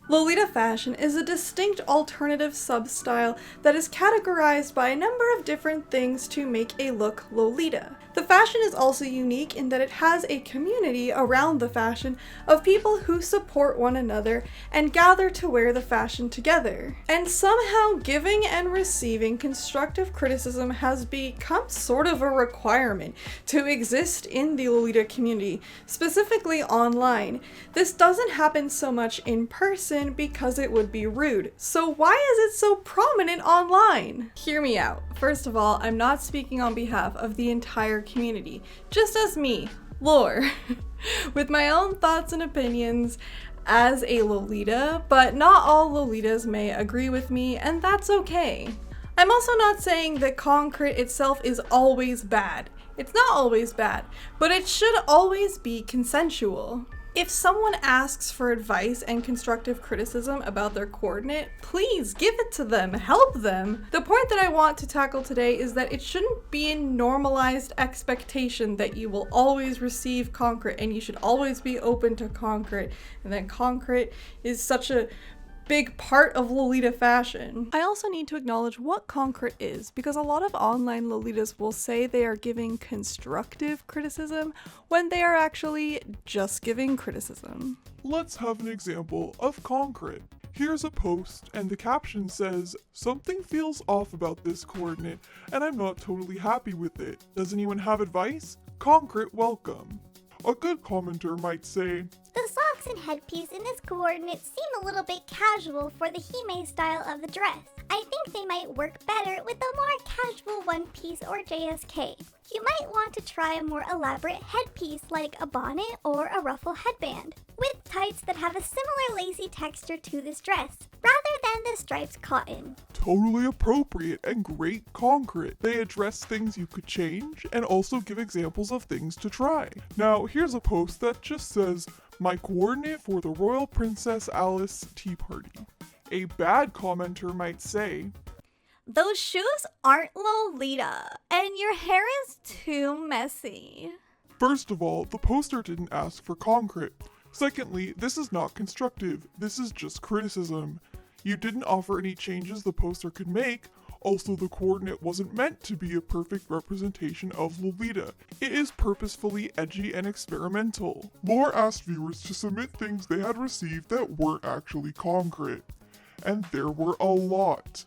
Lolita fashion is a distinct alternative sub-style that is categorized by a number of different things to make a look Lolita. The fashion is also unique in that it has a community around the fashion of people who support one another and gather to wear the fashion together. And somehow giving and receiving constructive criticism has become sort of a requirement to exist in the Lolita community, specifically online. This doesn't happen so much in person because it would be rude. So why is it so prominent online? Hear me out. First of all, I'm not speaking on behalf of the entire community, just as me, Lore, with my own thoughts and opinions as a Lolita, but not all Lolitas may agree with me, and that's okay. I'm also not saying that Concrete itself is always bad. It's not always bad, but it should always be consensual. If someone asks for advice and constructive criticism about their coordinate, please give it to them, help them. The point that I want to tackle today is that it shouldn't be a normalized expectation that you will always receive Concrete and you should always be open to Concrete, and that Concrete is such a big part of Lolita fashion. I also need to acknowledge what Concrete is, because a lot of online Lolitas will say they are giving constructive criticism when they are actually just giving criticism. Let's have an example of Concrete. Here's a post and the caption says, "Something feels off about this coordinate and I'm not totally happy with it. Does anyone have advice? Concrete welcome." A good commenter might say, "The socks and headpiece in this coordinate seem a little bit casual for the Hime style of the dress. I think they might work better with a more casual one piece or JSK. You might want to try a more elaborate headpiece like a bonnet or a ruffle headband, with tights that have a similar lacy texture to this dress, rather than the striped cotton." Totally appropriate and great Concrete. They address things you could change and also give examples of things to try. Now, here's a post that just says, "My coordinate for the Royal Princess Alice Tea Party." A bad commenter might say, "Those shoes aren't Lolita, and your hair is too messy." First of all, the poster didn't ask for Concrete. Secondly, this is not constructive. This is just criticism. You didn't offer any changes the poster could make. Also, the coordinate wasn't meant to be a perfect representation of Lolita. It is purposefully edgy and experimental. Lore asked viewers to submit things they had received that weren't actually Concrete. And there were a lot.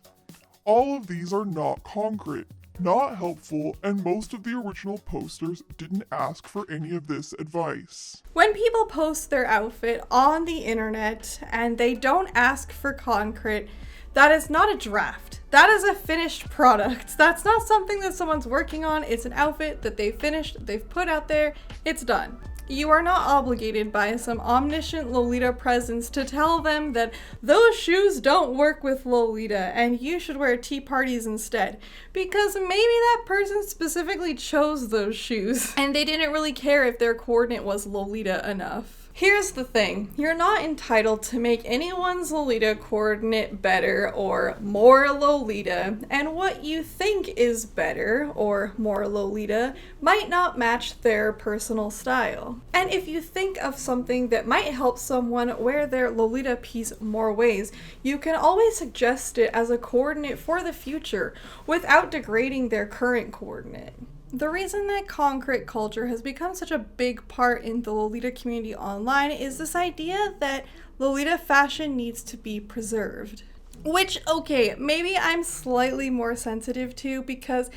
All of these are not Concrete, not helpful, and most of the original posters didn't ask for any of this advice. When people post their outfit on the internet and they don't ask for Concrete, that is not a draft. That is a finished product. That's not something that someone's working on. It's an outfit that they've finished, they've put out there, it's done. You are not obligated by some omniscient Lolita presence to tell them that those shoes don't work with Lolita and you should wear tea parties instead, because maybe that person specifically chose those shoes and they didn't really care if their coordinate was Lolita enough. Here's the thing, you're not entitled to make anyone's Lolita coordinate better or more Lolita, and what you think is better or more Lolita might not match their personal style. And if you think of something that might help someone wear their Lolita piece more ways, you can always suggest it as a coordinate for the future without degrading their current coordinate. The reason that Concrete culture has become such a big part in the Lolita community online is this idea that Lolita fashion needs to be preserved. Which, okay, maybe I'm slightly more sensitive to, because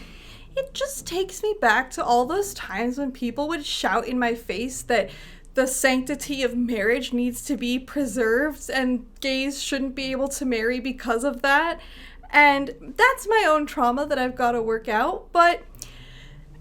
it just takes me back to all those times when people would shout in my face that the sanctity of marriage needs to be preserved and gays shouldn't be able to marry because of that. And that's my own trauma that I've got to work out, but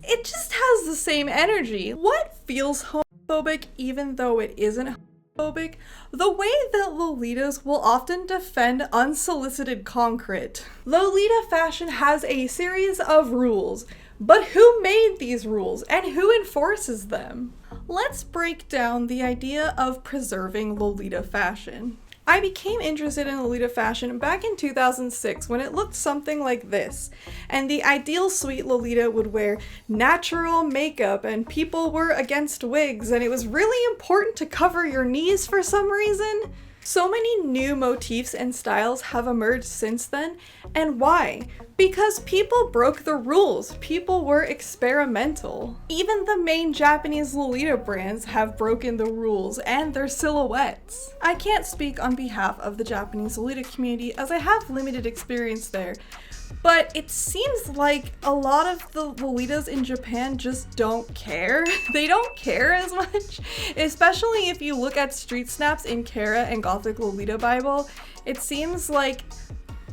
it just has the same energy. What feels homophobic even though it isn't homophobic? The way that Lolitas will often defend unsolicited Concrete. Lolita fashion has a series of rules, but who made these rules and who enforces them? Let's break down the idea of preserving Lolita fashion. I became interested in Lolita fashion back in 2006 when it looked something like this, and the ideal sweet Lolita would wear natural makeup and people were against wigs and it was really important to cover your knees for some reason. So many new motifs and styles have emerged since then, and why? Because people broke the rules. People were experimental. Even the main Japanese Lolita brands have broken the rules and their silhouettes. I can't speak on behalf of the Japanese Lolita community as I have limited experience there, but it seems like a lot of the Lolitas in Japan just don't care. They don't care as much, especially if you look at street snaps in Kara and Gothic Lolita Bible. It seems like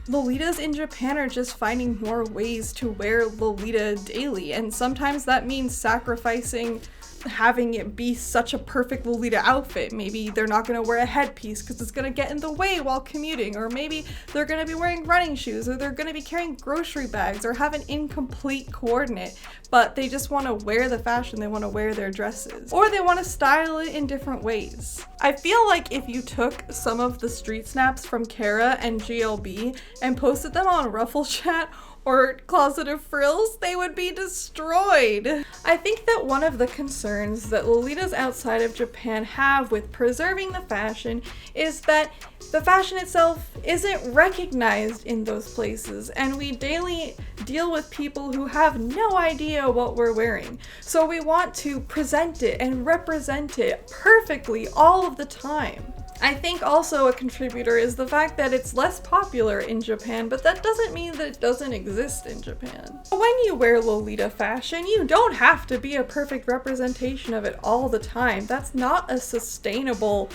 Lolitas in Japan are just finding more ways to wear Lolita daily, and sometimes that means sacrificing having it be such a perfect Lolita outfit. Maybe they're not going to wear a headpiece because it's going to get in the way while commuting, or maybe they're going to be wearing running shoes, or they're going to be carrying grocery bags, or have an incomplete coordinate, but they just want to wear the fashion, they want to wear their dresses, or they want to style it in different ways. I feel like if you took some of the street snaps from Kara and GLB and posted them on Ruffle Chat or Closet of Frills, they would be destroyed. I think that one of the concerns that Lolitas outside of Japan have with preserving the fashion is that the fashion itself isn't recognized in those places, and we daily deal with people who have no idea what we're wearing. So we want to present it and represent it perfectly all of the time. I think also a contributor is the fact that it's less popular in Japan, but that doesn't mean that it doesn't exist in Japan. When you wear Lolita fashion, you don't have to be a perfect representation of it all the time. That's not a sustainable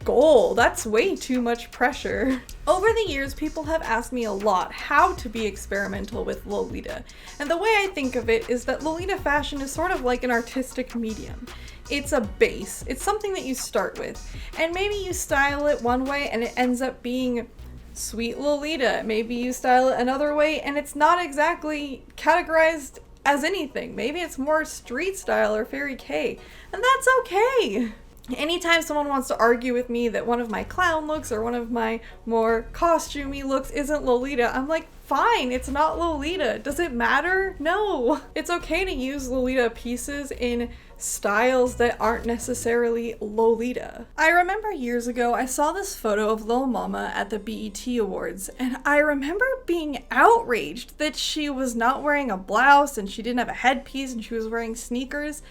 goal. That's way too much pressure. Over the years, people have asked me a lot how to be experimental with Lolita, and the way I think of it is that Lolita fashion is sort of like an artistic medium. It's a base. It's something that you start with, and maybe you style it one way and it ends up being sweet Lolita. Maybe you style it another way and it's not exactly categorized as anything. Maybe it's more street style or fairy K, and that's okay. Anytime someone wants to argue with me that one of my clown looks or one of my more costumey looks isn't Lolita, I'm like, fine, it's not Lolita. Does it matter? No. It's okay to use Lolita pieces in styles that aren't necessarily Lolita. I remember years ago I saw this photo of Lil Mama at the BET Awards, and I remember being outraged that she was not wearing a blouse and she didn't have a headpiece and she was wearing sneakers.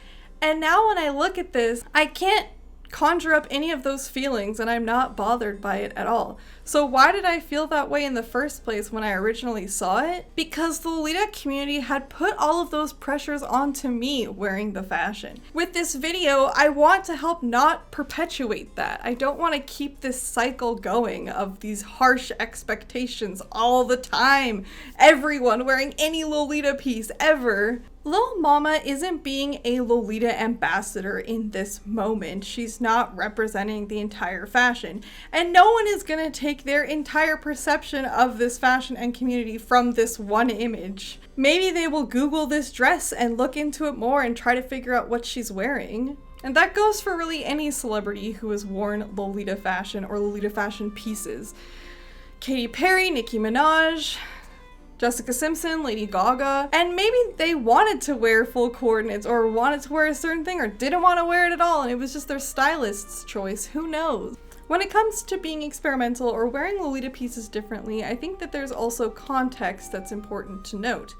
And now when I look at this, I can't conjure up any of those feelings, and I'm not bothered by it at all. So why did I feel that way in the first place when I originally saw it? Because the Lolita community had put all of those pressures onto me wearing the fashion. With this video, I want to help not perpetuate that. I don't want to keep this cycle going of these harsh expectations all the time. Everyone wearing any Lolita piece ever. Lil Mama isn't being a Lolita ambassador in this moment. She's not representing the entire fashion. And no one is gonna take their entire perception of this fashion and community from this one image. Maybe they will Google this dress and look into it more and try to figure out what she's wearing. And that goes for really any celebrity who has worn Lolita fashion or Lolita fashion pieces. Katy Perry, Nicki Minaj, Jessica Simpson, Lady Gaga, and maybe they wanted to wear full coordinates or wanted to wear a certain thing or didn't want to wear it at all, and it was just their stylist's choice. Who knows? When it comes to being experimental or wearing Lolita pieces differently, I think that there's also context that's important to note.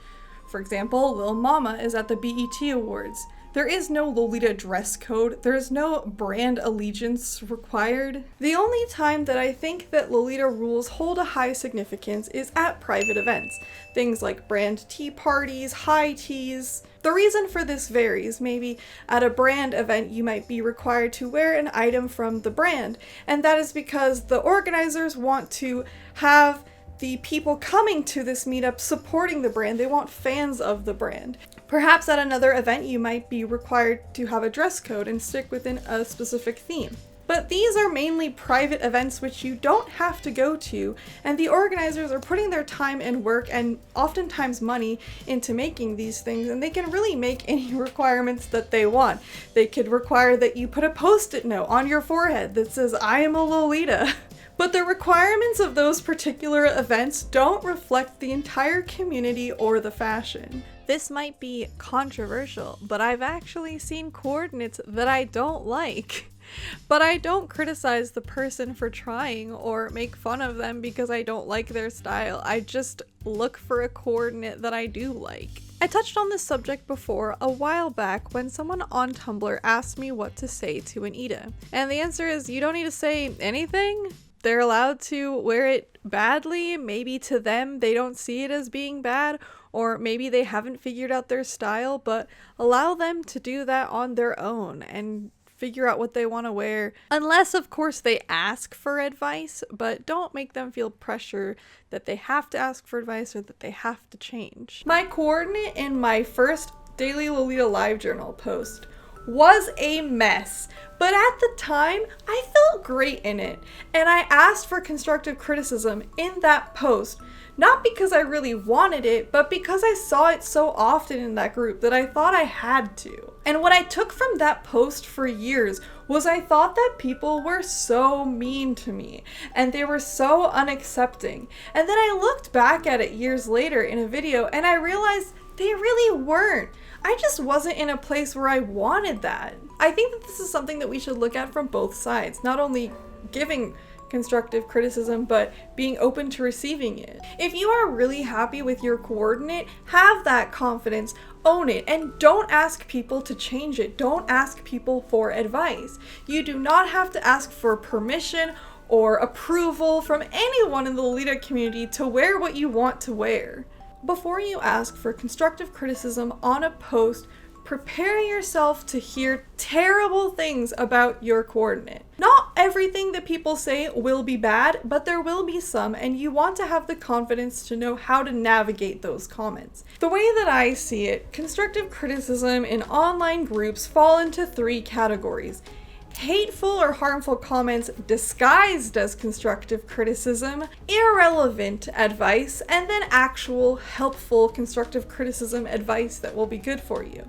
For example, Lil Mama is at the BET Awards. There is no Lolita dress code. There is no brand allegiance required. The only time that I think that Lolita rules hold a high significance is at private events. Things like brand tea parties, high teas. The reason for this varies. Maybe at a brand event you might be required to wear an item from the brand, and that is because the organizers want to have the people coming to this meetup supporting the brand. They want fans of the brand. Perhaps at another event you might be required to have a dress code and stick within a specific theme. But these are mainly private events which you don't have to go to, and the organizers are putting their time and work and oftentimes money into making these things, and they can really make any requirements that they want. They could require that you put a post-it note on your forehead that says, "I am a Lolita." But the requirements of those particular events don't reflect the entire community or the fashion. This might be controversial, but I've actually seen coordinates that I don't like. But I don't criticize the person for trying or make fun of them because I don't like their style. I just look for a coordinate that I do like. I touched on this subject before a while back when someone on Tumblr asked me what to say to an Ida. And the answer is you don't need to say anything. They're allowed to wear it badly. Maybe to them they don't see it as being bad, or maybe they haven't figured out their style, but allow them to do that on their own and figure out what they want to wear. Unless, of course, they ask for advice, but don't make them feel pressure that they have to ask for advice or that they have to change. My coordinate in my first Daily Lolita Live Journal post was a mess, but at the time I felt great in it, and I asked for constructive criticism in that post, not because I really wanted it, but because I saw it so often in that group that I thought I had to. And what I took from that post for years was I thought that people were so mean to me and they were so unaccepting. And then I looked back at it years later in a video and I realized they really weren't. I just wasn't in a place where I wanted that. I think that this is something that we should look at from both sides, not only giving constructive criticism, but being open to receiving it. If you are really happy with your coordinate, have that confidence, own it, and don't ask people to change it. Don't ask people for advice. You do not have to ask for permission or approval from anyone in the Lolita community to wear what you want to wear. Before you ask for constructive criticism on a post, prepare yourself to hear terrible things about your coordinate. Not everything that people say will be bad, but there will be some, and you want to have the confidence to know how to navigate those comments. The way that I see it, constructive criticism in online groups fall into 3 categories. Hateful or harmful comments disguised as constructive criticism, irrelevant advice, and then actual helpful constructive criticism advice that will be good for you.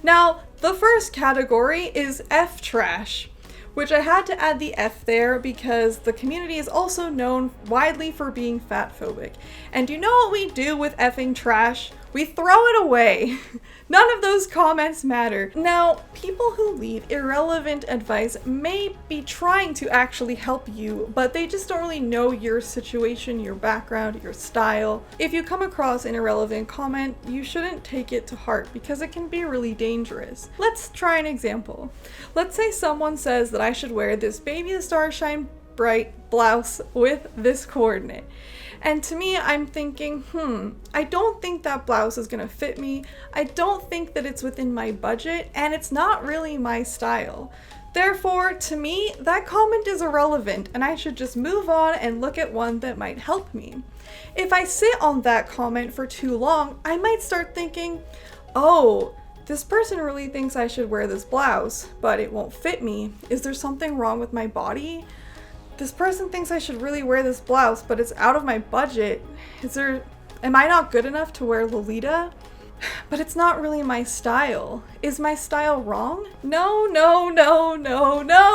Now, the first category is F-trash, which I had to add the F there because the community is also known widely for being fat phobic. And you know what we do with effing trash? We throw it away. None of those comments matter. Now, people who leave irrelevant advice may be trying to actually help you, but they just don't really know your situation, your background, your style. If you come across an irrelevant comment, you shouldn't take it to heart because it can be really dangerous. Let's try an example. Let's say someone says that I should wear this Baby Starshine Bright blouse with this coordinate. And to me, I'm thinking, I don't think that blouse is gonna fit me. I don't think that it's within my budget, and it's not really my style. Therefore, to me, that comment is irrelevant, and I should just move on and look at one that might help me. If I sit on that comment for too long, I might start thinking, oh, this person really thinks I should wear this blouse, but it won't fit me. Is there something wrong with my body? This person thinks I should really wear this blouse, but it's out of my budget. Am I not good enough to wear Lolita? But it's not really my style. Is my style wrong? No,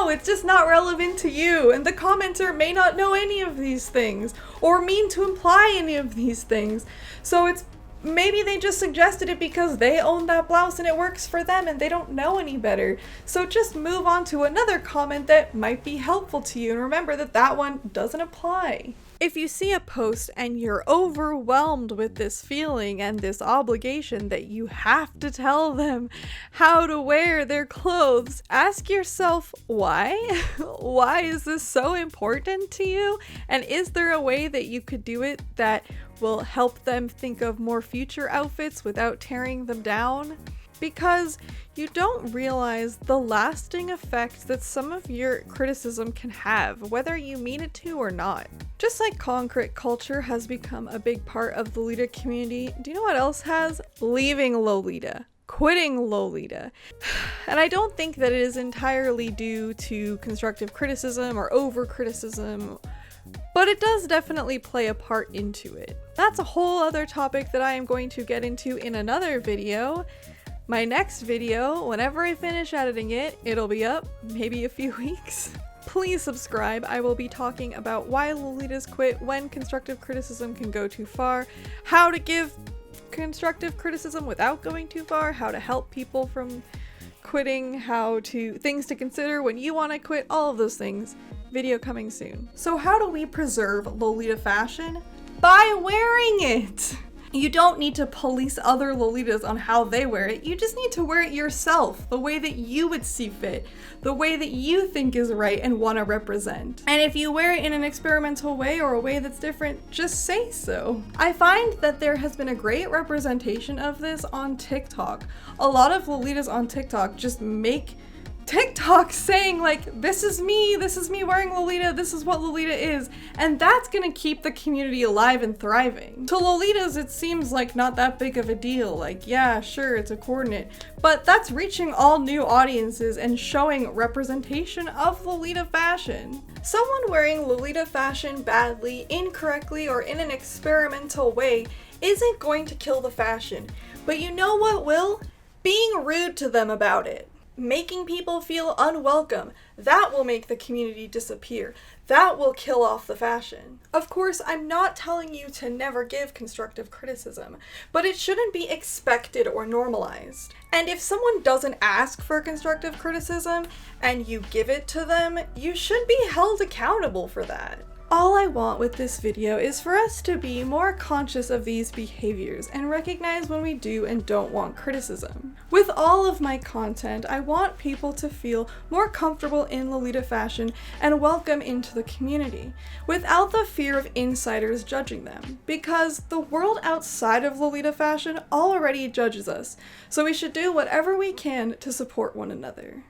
it's just not relevant to you, and the commenter may not know any of these things, or mean to imply any of these things. So maybe they just suggested it because they own that blouse and it works for them and they don't know any better. So just move on to another comment that might be helpful to you, and remember that that one doesn't apply. If you see a post and you're overwhelmed with this feeling and this obligation that you have to tell them how to wear their clothes, ask yourself why? Why is this so important to you? And is there a way that you could do it that will help them think of more future outfits without tearing them down? Because you don't realize the lasting effect that some of your criticism can have, whether you mean it to or not. Just like concrete culture has become a big part of the Lolita community, do you know what else has? Leaving Lolita. Quitting Lolita. And I don't think that it is entirely due to constructive criticism or over criticism, but it does definitely play a part into it. That's a whole other topic that I am going to get into in another video. My next video, whenever I finish editing it, it'll be up, maybe a few weeks. Please subscribe. I will be talking about why Lolitas quit, when constructive criticism can go too far, how to give constructive criticism without going too far, how to help people from quitting, things to consider when you want to quit, all of those things. Video coming soon. So how do we preserve Lolita fashion? By wearing it! You don't need to police other Lolitas on how they wear it. You just need to wear it yourself, the way that you would see fit, the way that you think is right and want to represent. And if you wear it in an experimental way or a way that's different, just say so. I find that there has been a great representation of this on TikTok. A lot of Lolitas on TikTok just make TikTok saying like, this is me wearing Lolita, this is what Lolita is, and that's gonna keep the community alive and thriving. To Lolitas, it seems like not that big of a deal, like yeah, sure, it's a coordinate, but that's reaching all new audiences and showing representation of Lolita fashion. Someone wearing Lolita fashion badly, incorrectly, or in an experimental way isn't going to kill the fashion, but you know what will? Being rude to them about it. Making people feel unwelcome, that will make the community disappear. That will kill off the fashion. Of course, I'm not telling you to never give constructive criticism, but it shouldn't be expected or normalized. And if someone doesn't ask for constructive criticism and you give it to them, you should be held accountable for that. All I want with this video is for us to be more conscious of these behaviors and recognize when we do and don't want criticism. With all of my content, I want people to feel more comfortable in Lolita fashion and welcome into the community, without the fear of insiders judging them, because the world outside of Lolita fashion already judges us, so we should do whatever we can to support one another.